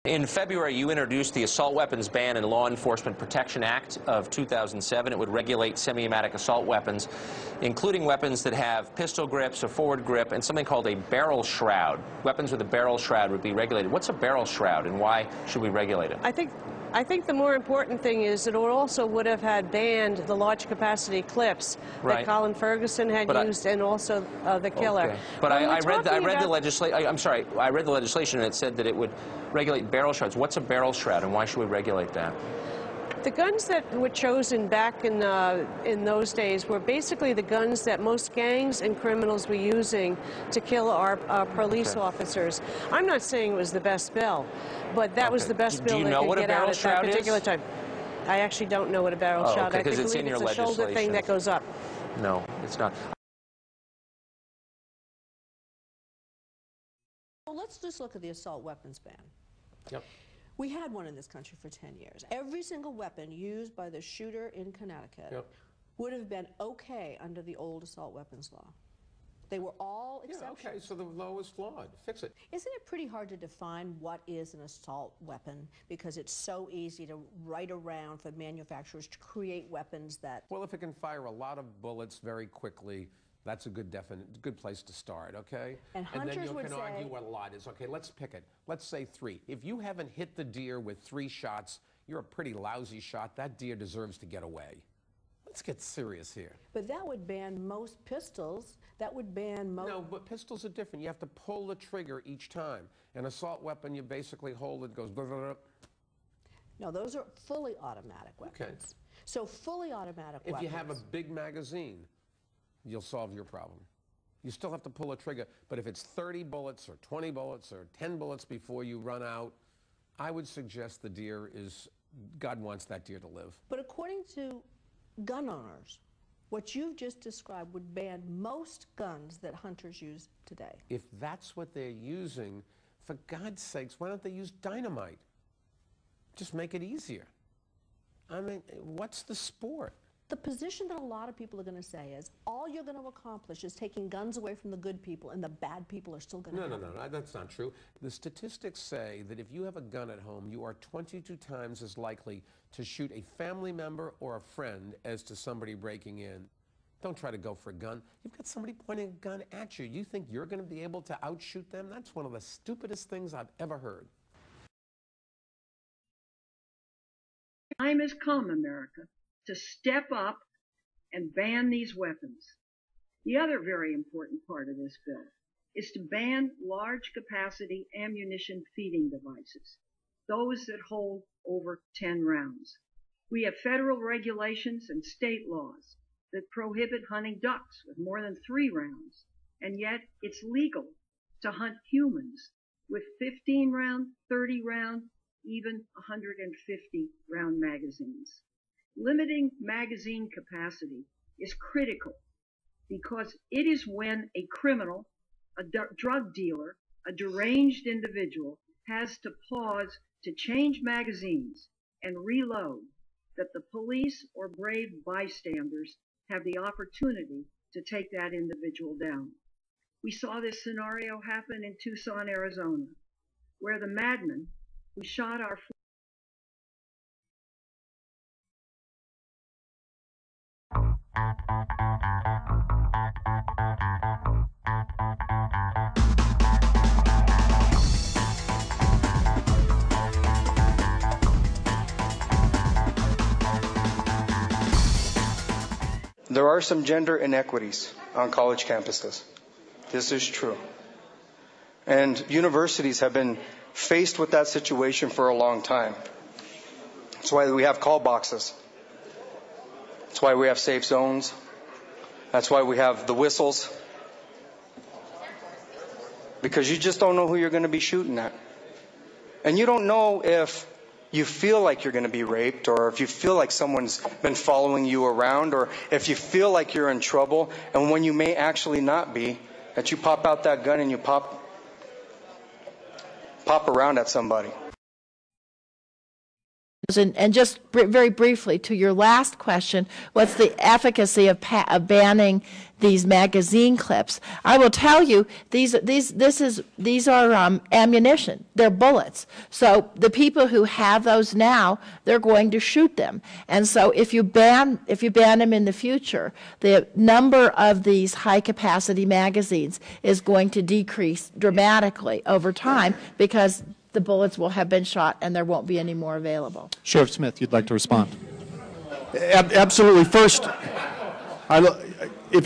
In February, you introduced the Assault Weapons Ban and Law Enforcement Protection Act of 2007. It would regulate semi-automatic assault weapons, including weapons that have pistol grips, a forward grip, and something called a barrel shroud. Weapons with a barrel shroud would be regulated. What's a barrel shroud, and why should we regulate it? I think the more important thing is that it also would have had banned the large capacity clips that Colin Ferguson had used, and also the killer. Okay. But I read the legislation. I'm sorry, I read the legislation, and it said that it would regulate barrel shrouds. What's a barrel shroud, and why should we regulate that? The guns that were chosen back in those days were basically the guns that most gangs and criminals were using to kill our police officers. I'm not saying it was the best bill, but that was the best bill they could get out at that particular time. I actually don't know what a barrel shroud is. I believe it's a shoulder thing that goes up. No, it's not. Well, let's just look at the assault weapons ban. Yep. We had one in this country for 10 years. Every single weapon used by the shooter in Connecticut would have been okay under the old assault weapons law. They were all exceptions. Yeah, okay, so the law is flawed. Fix it. Isn't it pretty hard to define what is an assault weapon? Because it's so easy to write around for manufacturers to create weapons that... Well, if it can fire a lot of bullets very quickly, that's a good place to start, okay? And hunters then you would can argue what a lot is. Okay, let's pick it. Let's say 3. If you haven't hit the deer with 3 shots, you're a pretty lousy shot. That deer deserves to get away. Let's get serious here. But that would ban most pistols. That would ban most... No, but pistols are different. You have to pull the trigger each time. An assault weapon, you basically hold it, goes... No, those are fully automatic weapons. Okay. So fully automatic weapons... If you have a big magazine, you'll solve your problem. You still have to pull a trigger, but if it's 30 bullets or 20 bullets or 10 bullets before you run out, I would suggest the deer is... God wants that deer to live. But according to gun owners, what you've just described would ban most guns that hunters use today. If that's what they're using, for God's sakes, why don't they use dynamite? Just make it easier. I mean, what's the sport? The position that a lot of people are going to say is all you're going to accomplish is taking guns away from the good people, and the bad people are still going to have them. No, that's not true. The statistics say that if you have a gun at home, you are 22 times as likely to shoot a family member or a friend as to somebody breaking in. Don't try to go for a gun. You've got somebody pointing a gun at you. You think you're going to be able to outshoot them? That's one of the stupidest things I've ever heard. Time has come, America, to step up and ban these weapons. The other very important part of this bill is to ban large capacity ammunition feeding devices, those that hold over 10 rounds. We have federal regulations and state laws that prohibit hunting ducks with more than 3 rounds, and yet it's legal to hunt humans with 15 round, 30 round, even 150 round magazines. Limiting magazine capacity is critical because it is when a criminal, a drug dealer, a deranged individual has to pause to change magazines and reload that the police or brave bystanders have the opportunity to take that individual down. We saw this scenario happen in Tucson, Arizona, where the madman who shot our There are some gender inequities on college campuses. This is true. And universities have been faced with that situation for a long time. That's why we have call boxes. That's why we have safe zones. That's why we have the whistles. Because you just don't know who you're going to be shooting at. And you don't know if you feel like you're going to be raped, or if you feel like someone's been following you around, or if you feel like you're in trouble, and when you may actually not be, that you pop out that gun and you pop around at somebody. And just very briefly, to your last question, what's the efficacy of banning these magazine clips? I will tell you, these are ammunition. They're bullets. So the people who have those now, they're going to shoot them. And so if you ban them in the future, the number of these high-capacity magazines is going to decrease dramatically over time because the bullets will have been shot and there won't be any more available. Sheriff Smith, you'd like to respond? Absolutely. First, if